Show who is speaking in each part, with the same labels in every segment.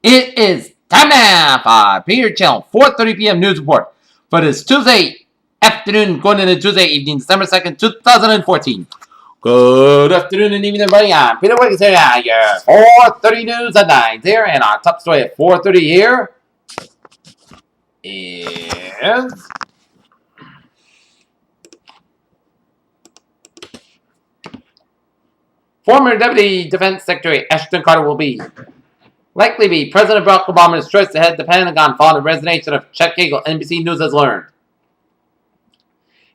Speaker 1: It is time now for Peter Channel 4:30 p.m. news report for this Tuesday afternoon, going into Tuesday evening, December 2nd, 2014. Good afternoon and evening, everybody. I'm Peter Wiggins here. Your 4:30 news at 9 here, and our top story at 4:30 here is former Deputy Defense Secretary Ashton Carter will likely be President Barack Obama's choice to head the Pentagon following the resignation of Chuck Hagel, NBC News has learned.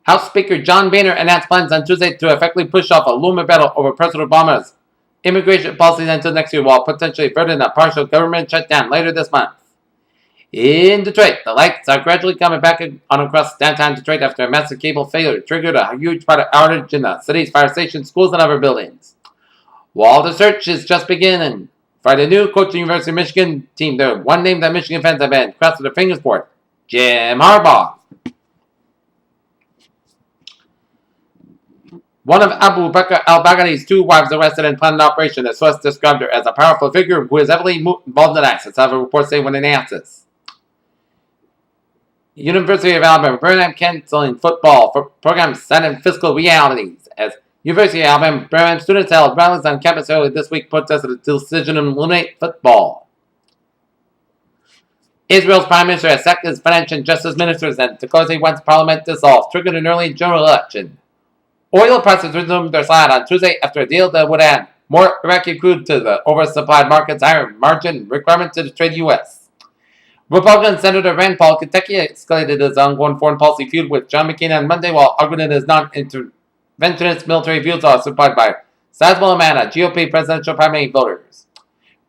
Speaker 1: House Speaker John Boehner announced plans on Tuesday to effectively push off a looming battle over President Obama's immigration policies until next year, while potentially averting a partial government shutdown later this month. In Detroit, the lights are gradually coming back on across downtown Detroit after a massive cable failure triggered a huge power outage in the city's fire station, schools, and other buildings. While the search is just beginning for the new coach of the University of Michigan team, the one name that Michigan fans have been crossing their fingers for, Jim Harbaugh. One of Abu Bakr al-Baghdadi's two wives arrested and planned an operation. The source described her as a powerful figure who is heavily involved in acts, however reports say when it announces. University of Alabama Birmingham canceling football for programs set in fiscal realities. As University of Alabama Birmingham students held rallies on campus earlier this week protested a decision to eliminate football. Israel's prime minister has sacked his finance and justice ministers and declares he wants parliament dissolved, triggering an early general election. Oil prices resumed their slide on Tuesday after a deal that would add more Iraqi crude to the oversupplied market's higher margin requirement to trade the U.S. Republican Senator Rand Paul Kentucky escalated his ongoing foreign policy feud with John McCain on Monday, while arguing his non-interventionist military views are supported by a sizable amount of GOP presidential primary voters.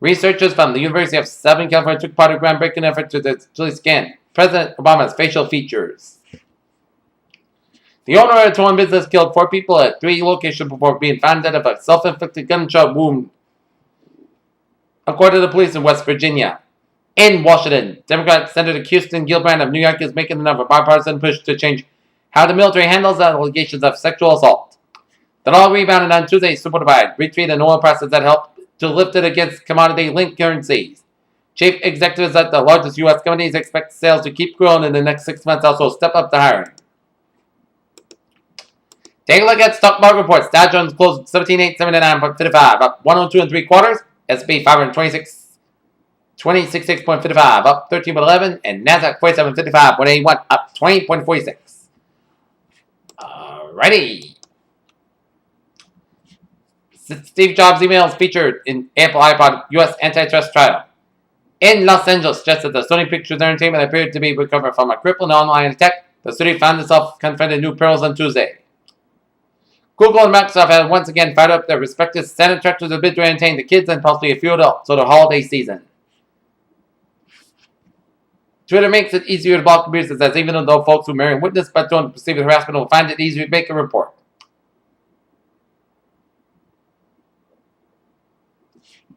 Speaker 1: Researchers from the University of Southern California took part in a groundbreaking effort to digitally scan President Obama's facial features. The owner of a torn business killed 4 people at 3 locations before being found dead of a self-inflicted gunshot wound, according to the police in West Virginia. In Washington, Democrat Senator Kirsten Gillibrand of New York is making another bipartisan push to change how the military handles allegations of sexual assault. The law rebounded on Tuesday, supported by a retreat in oil prices that helped to lift it against commodity-linked currencies. Chief executives at the largest U.S. companies expect sales to keep growing in the next 6 months, also step up the hiring. Take a look at stock market reports. Dow Jones closed 17,879.55, up 102 and 3 quarters. S&P 526, 266.55, up 13.11, and Nasdaq 47.55.81, up 20.46. Alrighty. Steve Jobs' emails featured in Apple iPod U.S. antitrust trial. In Los Angeles, just as the Sony Pictures Entertainment appeared to be recovered from a crippling online attack, the city found itself confronting new perils on Tuesday. Google and Microsoft have once again fired up their respective Senate tractors a bid to entertain the kids and possibly a few adults for the holiday season. Twitter makes it easier to block computers, as even though folks who marry witness but don't perceive harassment will find it easier to make a report.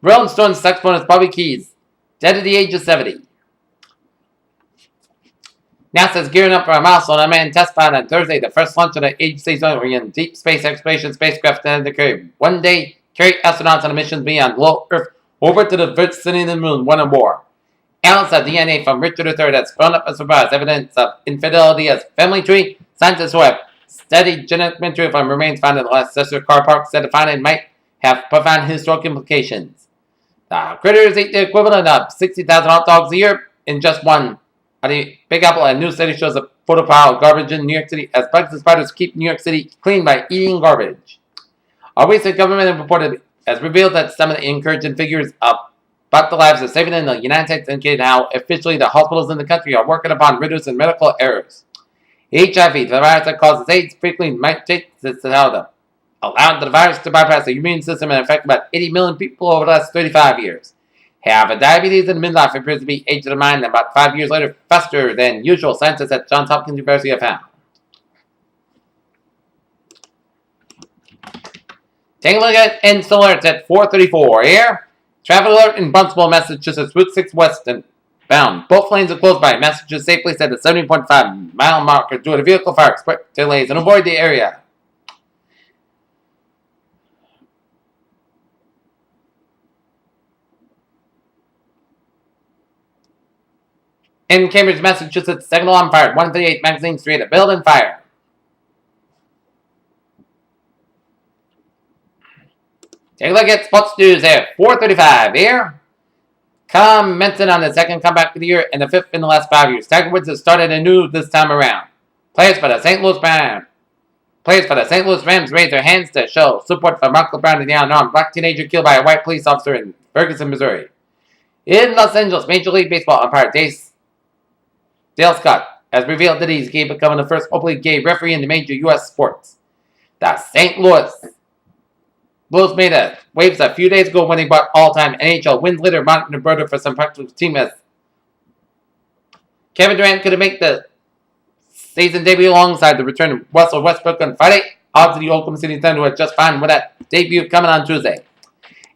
Speaker 1: Rolling Stones saxophonist Bobby Keys, dead at the age of 70. NASA is gearing up for a milestone unmanned test pilot on Thursday, the first launch of the agency's own deep space exploration spacecraft to carry one day carry astronauts on a mission beyond low Earth over to the vicinity of the moon, one or more. Analysts of DNA from Richard III has thrown up a surprise evidence of infidelity as family tree. Scientists who have studied genetic material from remains found in the Leicester car park said the finding might have profound historical implications. The critters eat the equivalent of 60,000 hot dogs a year in just one. The Big Apple, and new study shows a photo pile of garbage in New York City as bugs and spiders keep New York City clean by eating garbage. A recent government report has revealed that some of the encouraging figures about the lives of saving in the United States indicate how officially the hospitals in the country are working upon reducing medical errors. HIV, the virus that causes AIDS, frequently might take this to how allowed the virus to bypass the immune system and affect about 80 million people over the last 35 years. However, diabetes in midlife appears to be age of the mind about 5 years later faster than usual, scientists at Johns Hopkins University have found. Take a look at instant alerts at 4:34 here. Traffic alert in Barnstable, Massachusetts, Route 6 West and bound. Both lanes are closed by Massachusetts safely set at 70.5 mile marker due to vehicle fire delays and avoid the area. In Cambridge, Massachusetts, signal on fire. 138 Magazine Street, a building fire. Take a look at sports news there. 4:35 here. Commenting on the second comeback of the year and the fifth in the last 5 years. Tiger Woods has started anew this time around. Players for the St. Louis Rams raised their hands to show support for Michael Brown and the unarmed black teenager killed by a white police officer in Ferguson, Missouri. In Los Angeles, Major League Baseball umpire Dale Scott has revealed that he's gay, becoming the first openly gay referee in the major U.S. sports. The St. Louis Blues made waves a few days ago when they brought all-time NHL wins leader Martin Roberto for some practical teammates. Kevin Durant could make the season debut alongside the return of Russell Westbrook on Friday. Odds of the Oklahoma City Thunder were just fine with that debut coming on Tuesday.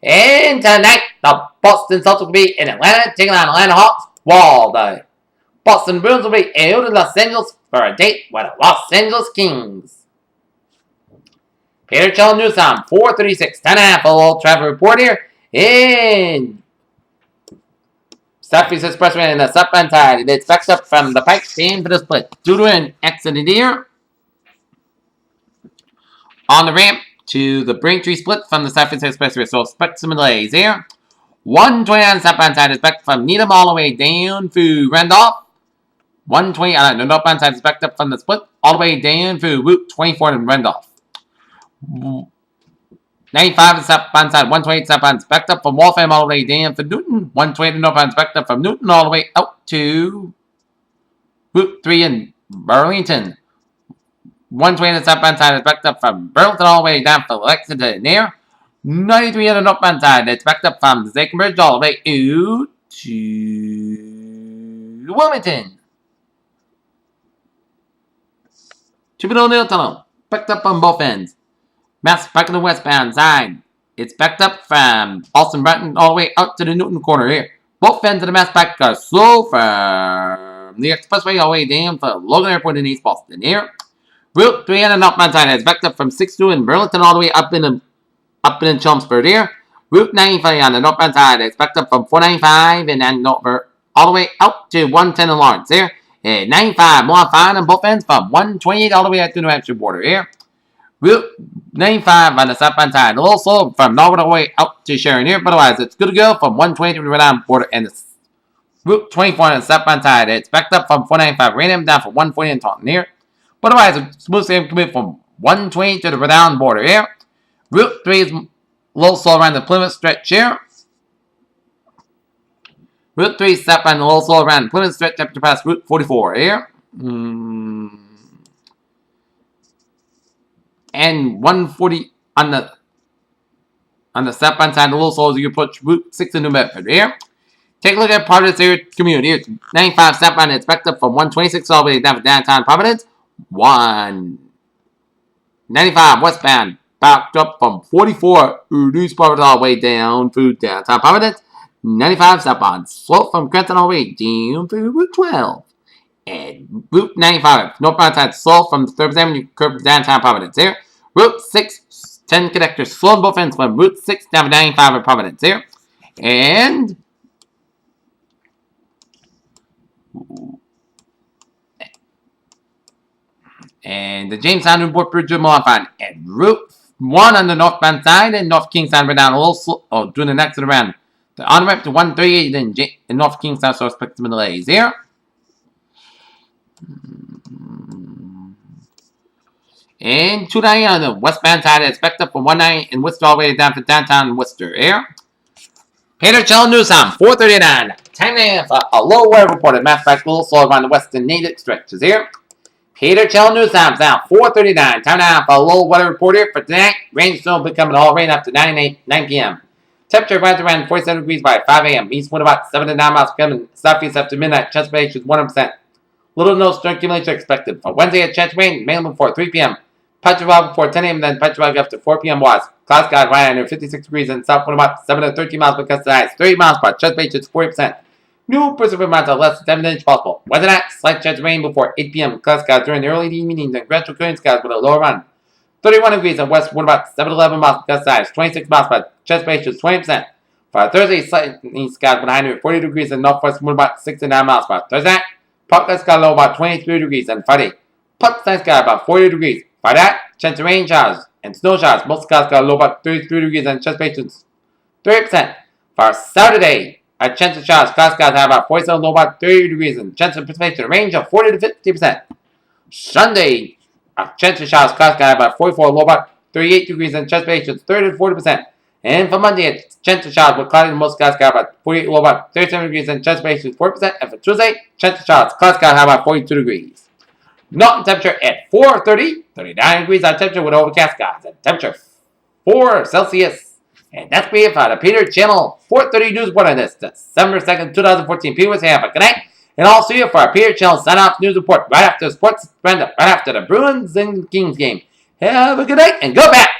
Speaker 1: And tonight, the Boston Celtics will be in Atlanta, taking on Atlanta Hawks, while the Boston Bruins will be in Los Angeles for a date with the Los Angeles Kings. Peter Chell News on 4:36, 10.5, a little travel report here. In Southeast Expressway in the southbound side, it's backed up from the Pike stand for the split. Due to an accident here on the ramp to the Braintree split from the Southeast Expressway, so expect some delays here. 120 on the southbound side is backed from Needham all the way down to Randolph. 120 on the northbound side is backed up from the split all the way down to Route 24 in Randolph. 95 is southbound side, 128 southbound is backed up from Waltham all the way down to Newton. 120 northbound is backed up from Newton all the way out to Route 3 in Burlington. 120 on the southbound side is backed up from Burlington all the way down to Lexington there. 93 on the northbound side, it's backed up from Zachem Bridge all the way out to Wilmington. Chippewa O'Neill Tunnel, backed up on both ends. Mass back on the westbound side. It's backed up from Boston Brenton all the way out to the Newton corner here. Both ends of the mass back are slow from the expressway all the way down to Logan Airport in East Boston here. Route 3 on the northbound side is backed up from 6-2 in Burlington all the way up in Chelmsford here. Route 95 on the northbound side is backed up from 495 in Andover all the way out to 110 in Lawrence here. And 95 more fine on both ends from 128 all the way out to the New Hampshire border here. Route 95 on the southbound side, a little slow from Norwood all the way out to Sharon here, but otherwise it's good to go from 120 to the Rhode Island border. And Route 24 on the southbound side, it's backed up from 495 Rainham down from 140 in Taunton here. But otherwise it's smooth sailing commute from 120 to the Rhode Island border here. Route 3 is a little slow around the Plymouth stretch here. Route 3 southbound, a little slow around the Plymouth stretch up to past Route 44 here. And 140 on the southbound side, a little slow as you approach Route 6 in New Bedford here. Take a look at part of this area community. Here's 95 southbound, it's backed up from 126 all the way down to downtown Providence. 195 westbound, backed up from 44 East Providence all the way down to downtown Providence. 95 southbound, slow from Crenton all the way down to Route 12. And Route 95, northbound side, slow from 3rd Avenue curve to downtown Providence here. Route 6, 10 connectors, slow on both ends from Route 6 down to 95 in Providence here. And the Jamestown Newport Bridge will modify. And Route 1 on the northbound side and North Kingstown right down a little slow, doing the exit around. The on ramp to 138 in North Kingstown, so expect some delays here. And 290 on the westbound side, it's backed up from 190 in Worcester all the way down to downtown Worcester here. Peter Chell News on 439. Time now for a low weather report. Matter of fact, a little slow around the western native stretches here. Peter Chell News on 439. Time now for a low weather report here for tonight. Rain still becoming all rain after 9 p.m. Temperature rises around 47 degrees by 5 a.m. East wind about 7 to 9 miles per hour. Southeast after midnight. Chance of rain is 100%. Little to no storm accumulation expected. For Wednesday, a chance of rain, mainly before 3 p.m. Patch of fog before 10 a.m. then patch of fog after 4 p.m. Watts. Clouds got right under 56 degrees and south wind about 7 to 13 miles per gust of ice. 30 miles per hour. Chance of rain is 40%. New precipitation amounts of less than 7 inches possible. Weather night, slight chance of rain before 8 p.m. Clouds got during the early evenings and gradual clearing skies with a lower run. 31 degrees and west wind about 7 to 11 miles per gust of ice. 26 miles per hour. Chance of rain is 20%. For Thursday, slightly skies with high near 40 degrees and northwest wind about 69 miles per hour. Thursday, partly sky low about 23 degrees. And Friday, partly sky about 40 degrees. Friday, chance of rain showers and snow showers. Most skies sky low about 33 degrees and precipitation 30%. For Saturday, a chance of showers, skies have about 47 low about 30 degrees and chance of precipitation range of 40 to 50%. Sunday, a chance of showers, skies have about 44 low about 38 degrees and precipitation 30 to 40%. And for Monday, a chance of showers with cloudy, most skies have about 48 low about 37 degrees and precipitation 4%. And for Tuesday, chance of showers, skies have about 42 degrees. Mountain temperature at 4:30, 39 degrees on temperature with overcast skies and temperature 4 Celsius. And that's me for the Peter Channel 430 News Report on this December 2nd, 2014. Peter was here. Have a good night. And I'll see you for our Peter Channel sign-off news report right after the sports roundup, right after the Bruins and Kings game. Have a good night and go back.